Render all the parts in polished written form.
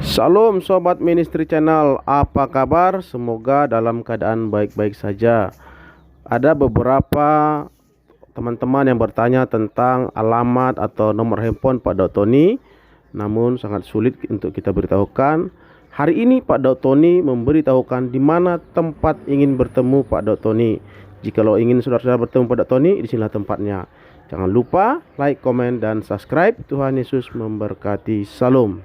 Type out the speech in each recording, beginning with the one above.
Salam Sobat Ministry Channel, apa kabar? Semoga dalam keadaan baik-baik saja. Ada beberapa teman-teman yang bertanya tentang alamat atau nomor handphone Pak Dautoni, namun sangat sulit untuk kita beritahukan. Hari ini Pak Dautoni memberitahukan di mana tempat ingin bertemu Pak Dautoni. Jikalau ingin saudara-saudara bertemu Pak Dautoni, disinilah tempatnya. Jangan lupa like, komen, dan subscribe. Tuhan Yesus memberkati. Salam.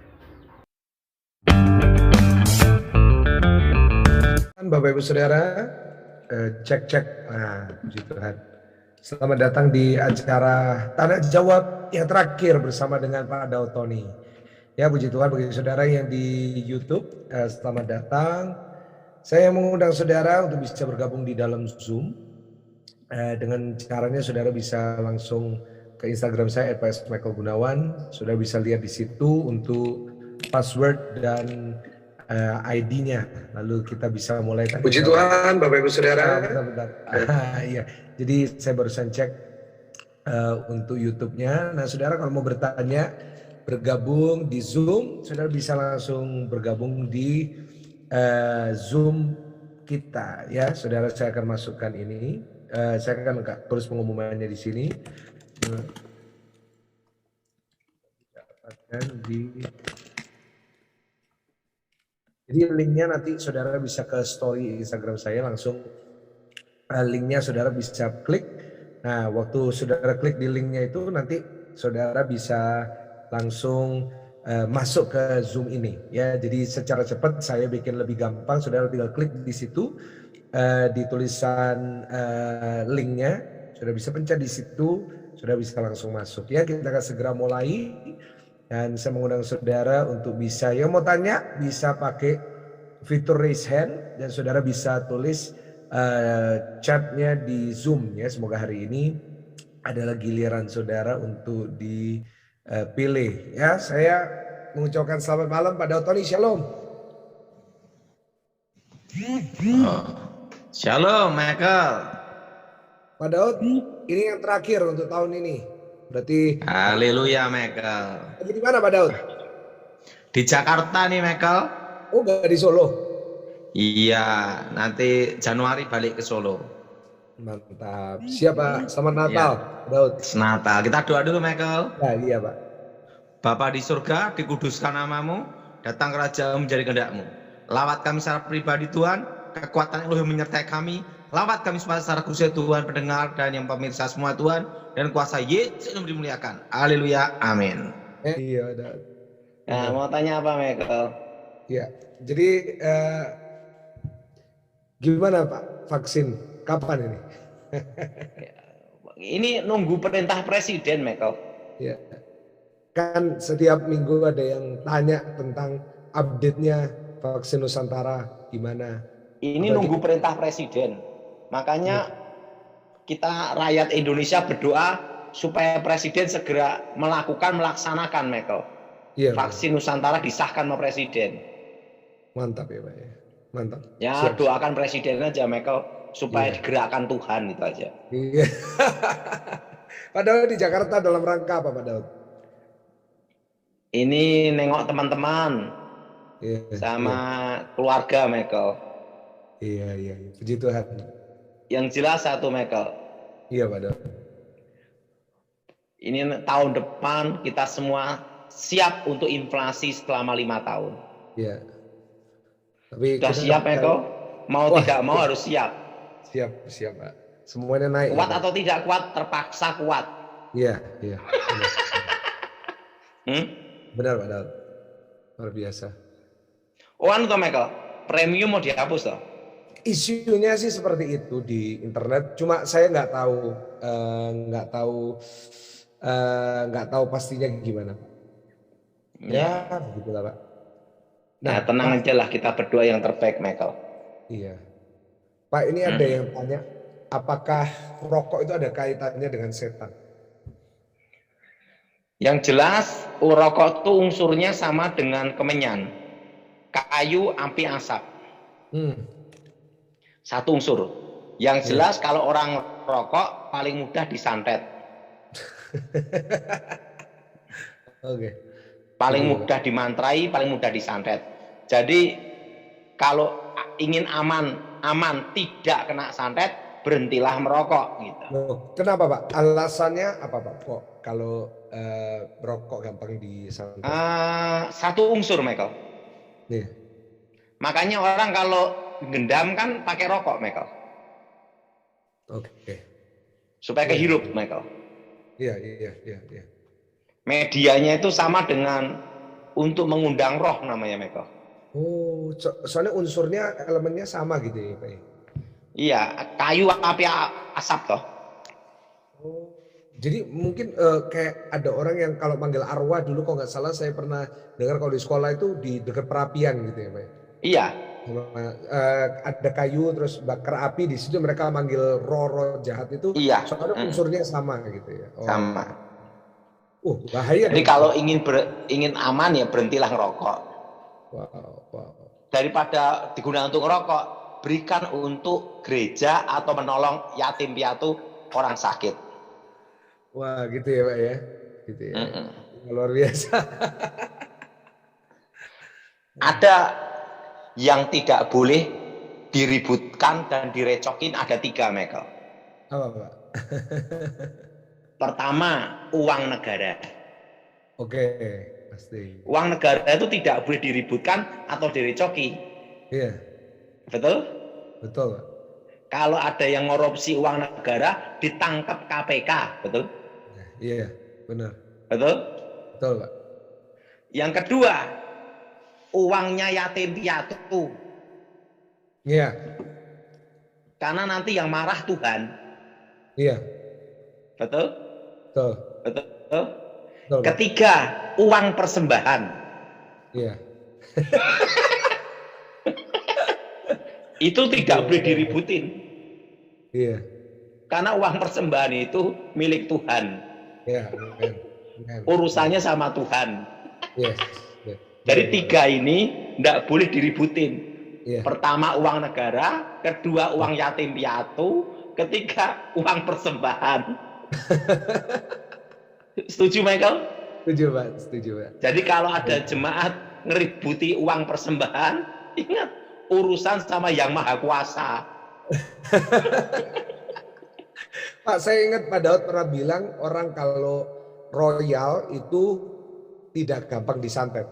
Bapak Ibu Saudara, cek. Nah, puji Tuhan. Selamat datang di acara Tanya Jawab yang terakhir bersama dengan Pak Dautoni. Ya, puji Tuhan bagi saudara yang di YouTube, selamat datang. Saya mengundang saudara untuk bisa bergabung di dalam Zoom. Dengan caranya saudara bisa langsung ke Instagram saya @psmichaelgunawan. Saudara bisa lihat di situ untuk password dan ID-nya, lalu kita bisa mulai. Puji Tuhan, Bapak Ibu Saudara. Bentar. Iya, jadi saya barusan cek untuk YouTube-nya. Nah, saudara kalau mau bertanya, bergabung di Zoom, saudara bisa langsung bergabung di Zoom kita, ya. Saudara, saya akan masukkan ini. Saya akan tulis pengumumannya di sini. Dapatkan di. Jadi linknya nanti saudara bisa ke story Instagram saya, langsung linknya saudara bisa klik. Nah, waktu saudara klik di linknya itu nanti saudara bisa langsung masuk ke Zoom ini, ya. Jadi secara cepat saya bikin lebih gampang, saudara tinggal klik di situ, di tulisan linknya, saudara bisa pencet di situ, saudara bisa langsung masuk. Ya, kita akan segera mulai. Dan saya mengundang saudara untuk bisa, yang mau tanya bisa pakai fitur raise hand, dan saudara bisa tulis chatnya di Zoom, ya. Semoga hari ini adalah giliran saudara untuk dipilih, ya. Saya mengucapkan selamat malam Pak Dautoni, shalom. Shalom Michael. Pak Daud, ini yang terakhir untuk tahun ini. Berarti haleluya Michael. Lagi di mana Pak Daud? Di Jakarta nih Michael. Oh, gak di Solo? Iya, nanti Januari balik ke Solo. Mantap. Siap Pak, selamat Natal ya. Daud. Natal, kita doa dulu Michael. Ya, iya Pak. Bapa di surga, dikuduskan namamu, datang kerajaan menjadi kehendakmu. Lawat kami secara pribadi Tuhan, kekuatan Elohim menyertai kami. Lawat kami secara khusus Tuhan, pendengar dan yang pemirsa semua Tuhan, dan kuasa Yesus yang dimuliakan. Haleluya, amin. Iya, Daud. Nah, mau tanya apa Michael? Ya, jadi gimana Pak vaksin? Kapan ini? Ini nunggu perintah presiden Michael. Ya, kan setiap minggu ada yang tanya tentang update-nya vaksin Nusantara gimana. Ini nunggu perintah presiden. Makanya kita rakyat Indonesia berdoa supaya presiden segera melaksanakan Michael. Iya, vaksin Nusantara disahkan sama presiden. Mantap ya Pak ya. Mantap. Ya, siap. Doakan presiden aja Michael supaya digerakkan Tuhan, itu aja. Iya. Pak Daud di Jakarta dalam rangka apa Pak Daud? Ini nengok teman-teman. Sama keluarga Michael. Iya. Puji Tuhan. Yang jelas satu Michael. Iya Pak Daud. Ini tahun depan kita semua siap untuk inflasi selama 5 tahun. Iya. Tapi sudah siap Michael? Mau tidak mau harus siap. Siap Pak. Semuanya naik. Kuat ya, atau tidak kuat, terpaksa kuat. Iya. Benar Pak Daud. Luar biasa. Oh anu toh Michael, premium mau dihapus toh? Isunya sih seperti itu di internet. Cuma saya nggak tahu pastinya gimana. Ya, begitulah Pak. Nah, tenang aja lah, kita berdoa yang terbaik Michael. Iya. Pak, ini ada yang tanya, apakah rokok itu ada kaitannya dengan setan? Yang jelas, rokok itu unsurnya sama dengan kemenyan. Kayu, api, asap. Satu unsur. Yang jelas kalau orang rokok paling mudah disantet. Oke. Paling Betul. mudah dimantrai, paling mudah disantet. Jadi kalau ingin aman tidak kena santet, berhentilah merokok gitu. Loh, kenapa Pak? Alasannya apa Pak? Kok kalau merokok gampang disantet? Satu unsur, Michael. Nih. Makanya orang kalau gendam kan pakai rokok, Michael. Oke. Supaya kehirup, Michael. Iya. Medianya itu sama dengan untuk mengundang roh namanya, Michael. Oh, soalnya unsurnya, elemennya sama gitu ya Pak? Iya, kayu, api, asap toh. Oh, jadi mungkin kayak ada orang yang kalau manggil arwah dulu, kalau nggak salah saya pernah dengar kalau di sekolah itu di dekat perapian gitu ya Pak? Iya. Ada kayu terus bakar api, di situ mereka manggil roh-roh jahat itu. Iya. Soalnya unsurnya sama gitu ya. Oh. Sama. Bahaya. Jadi kalau ingin aman ya berhentilah ngerokok. Wow. Daripada digunakan untuk ngerokok, berikan untuk gereja atau menolong yatim piatu, orang sakit. Wah, gitu ya Pak ya. Gitu ya. Luar biasa. Ada yang tidak boleh diributkan dan direcokin, ada 3, Michael. Apa Pak? Pertama, uang negara. Oke, pasti. Uang negara itu tidak boleh diributkan atau direcoki. Iya. Betul? Betul Pak. Kalau ada yang korupsi uang negara, ditangkap KPK. Betul? Iya, benar. Betul? Betul Pak. Yang kedua, uangnya yatim piatu. Iya. Karena nanti yang marah Tuhan. Iya. Betul? Betul. Betul? Betul Pak. Ketiga, uang persembahan. Iya. Itu tidak boleh diributin. Iya. Karena uang persembahan itu milik Tuhan. Iya. Urusannya sama Tuhan. Yes. Jadi 3 ini tidak boleh diributin. Iya. Pertama uang negara, kedua uang yatim piatu, ketiga uang persembahan. Setuju, Michael? Setuju Pak. Jadi kalau ada jemaat ngeributi uang persembahan, ingat urusan sama Yang Maha Kuasa. Pak, saya ingat Pak Daud pernah bilang orang kalau royal itu tidak gampang disantet.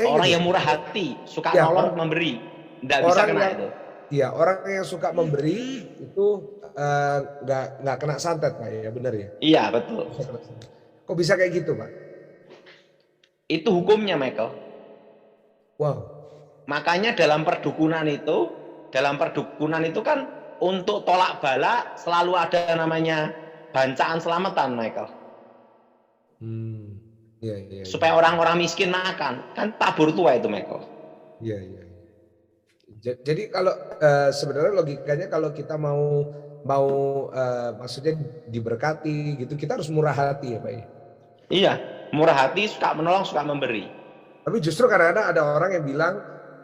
Orang yang murah hati, suka ya, nolong, memberi, tidak bisa kena itu. Iya, orang yang suka memberi itu nggak kena santet Pak, ya benar ya? Iya, betul. Kok bisa kayak gitu Pak? Itu hukumnya, Michael. Wow. Makanya dalam perdukunan itu kan untuk tolak bala selalu ada namanya bancaan selamatan, Michael. Iya. Supaya orang-orang miskin makan, kan tabur tua itu, Michael. Iya. Jadi kalau sebenarnya logikanya kalau kita mau maksudnya diberkati gitu, kita harus murah hati ya Pak ya? Iya, murah hati, suka menolong, suka memberi. Tapi justru kadang-kadang ada orang yang bilang,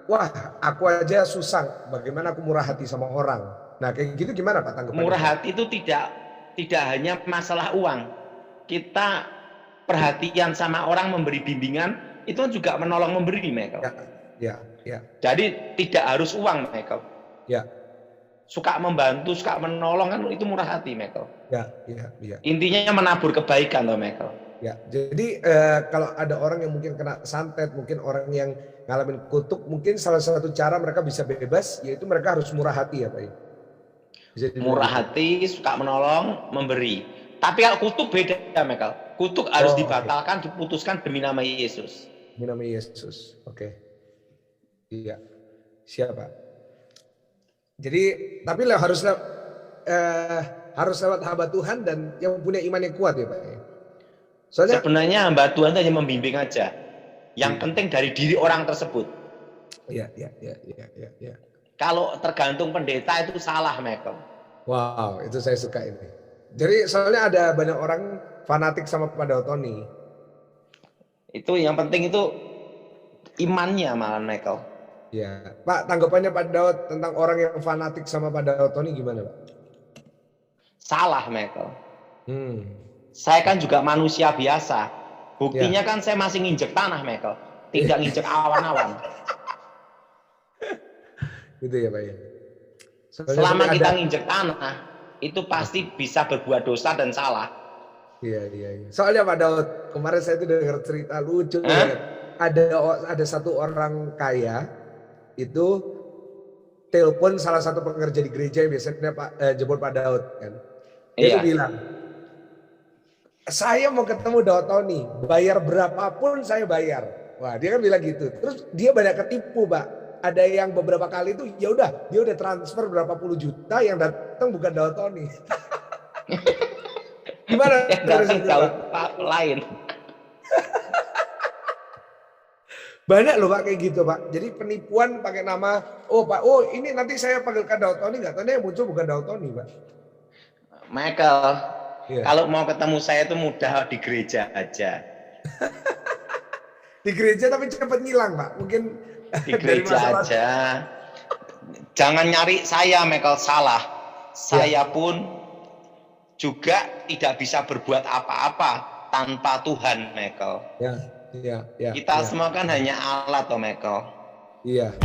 wah aku aja susah, bagaimana aku murah hati sama orang. Nah kayak gitu gimana Pak tanggapannya? Murah hati itu tidak hanya masalah uang. Kita perhatian sama orang, memberi bimbingan, itu juga menolong memberi, Michael. Ya. Jadi tidak harus uang, Michael. Ya. Suka membantu, suka menolong, kan itu murah hati, Michael. Ya. Intinya menabur kebaikan, loh, Michael. Ya, jadi kalau ada orang yang mungkin kena santet, mungkin orang yang ngalamin kutuk, mungkin salah satu cara mereka bisa bebas, yaitu mereka harus murah hati ya Pak. Murah hati, suka menolong, memberi. Tapi kalau kutuk beda, Michael. Kutuk harus dibatalkan, diputuskan demi nama Yesus. Demi nama Yesus, oke. Iya, siapa? Jadi, tapi harus lewat hamba Tuhan dan yang punya iman yang kuat ya Pak. Soalnya sebenarnya hamba Tuhan itu hanya membimbing aja. Yang penting dari diri orang tersebut. Iya. Kalau tergantung pendeta itu salah, Michael. Wow, itu saya suka ini. Jadi soalnya ada banyak orang fanatik sama Pak Daud Tony. Itu yang penting itu imannya malah, Michael. Ya, Pak, tanggapannya Pak Daud tentang orang yang fanatik sama Pak Daud Tony gimana Pak? Salah, Michael. Saya kan juga manusia biasa. Buktinya kan saya masih nginjek tanah, Michael. Tidak nginjek awan-awan. Gitu ya Pak ya. Soalnya Selama sampai kita ada- nginjek tanah, itu pasti bisa berbuat dosa dan salah. Iya. Soalnya Pak Daud, kemarin saya itu dengar cerita lucu. Hah? Ya. Ada satu orang kaya itu telepon salah satu pekerja di gereja yang biasanya jemput Pak Daud kan. Dia Iya. tuh bilang, saya mau ketemu Daud Tony, bayar berapapun saya bayar. Wah dia kan bilang gitu. Terus dia banyak ketipu Pak. Ada yang beberapa kali itu ya udah dia udah transfer berapa puluh juta yang datang bukan Daud Tony. Gimana? Yang datang jauh lain. Banyak loh Pak kayak gitu Pak. Jadi penipuan pakai nama, oh ini nanti saya panggilkan Daud Tony, nggak tahu yang muncul bukan Daud Tony Pak. Michael, Iya. kalau mau ketemu saya itu mudah di gereja aja. Di gereja tapi cepet ngilang Pak. Mungkin Di dari gereja masalah- aja. Jangan nyari saya, Michael, salah. Saya pun juga tidak bisa berbuat apa-apa tanpa Tuhan, Michael. Ya. Kita semua kan hanya alat, toh, Michael. Iya.